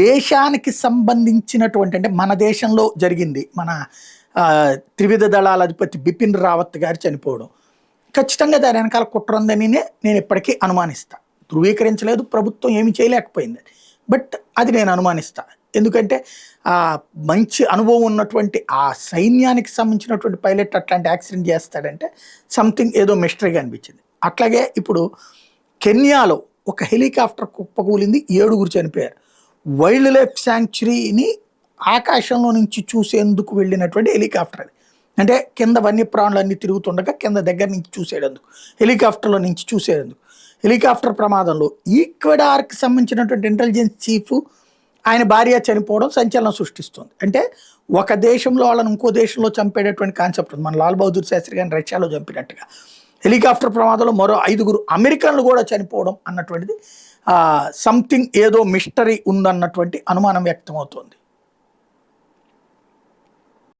దేశానికి సంబంధించినటువంటి అంటే మన దేశంలో జరిగింది. మన త్రివిధ దళాల అధిపతి బిపిన్ రావత్ గారు చనిపోవడం. ఖచ్చితంగా దాని వెనకాల కుట్ర ఉందని నేను ఇప్పటికీ అనుమానిస్తా. ధృవీకరించలేదు, ప్రభుత్వం ఏమి చేయలేకపోయింది. బట్ అది నేను అనుమానిస్తా. ఎందుకంటే మంచి అనుభవం ఉన్నటువంటి ఆ సైన్యానికి సంబంధించినటువంటి పైలట్ అట్లాంటి యాక్సిడెంట్ చేస్తాడంటే సంథింగ్ ఏదో మిస్టరీగా అనిపించింది. అట్లాగే ఇప్పుడు కెన్యాలో ఒక హెలికాప్టర్ కుప్పకూలింది, 7 చనిపోయారు. వైల్డ్ లైఫ్ శాంక్చురీని ఆకాశంలో నుంచి చూసేందుకు వెళ్ళినటువంటి హెలికాప్టర్ అది. అంటే కింద వన్యప్రాణులు అన్నీ తిరుగుతుండగా కింద దగ్గర నుంచి చూసేటందుకు, హెలికాప్టర్లో నుంచి చూసేందుకు. హెలికాప్టర్ ప్రమాదంలో ఈక్వెడార్కి సంబంధించినటువంటి ఇంటెలిజెన్స్ చీఫ్ ఆయన భార్య చనిపోవడం సంచలనం సృష్టిస్తుంది. అంటే ఒక దేశంలో వాళ్ళని ఇంకో దేశంలో చంపేటటువంటి కాన్సెప్ట్ ఉంది. మన లాల్ బహదూర్ శాస్త్రి గారిని రష్యాలో చంపినట్టుగా హెలికాప్టర్ ప్రమాదంలో మరో 5 అమెరికన్లు కూడా చనిపోవడం అన్నటువంటిది సంథింగ్ ఏదో మిస్టరీ ఉందన్నటువంటి అనుమానం వ్యక్తమవుతోంది.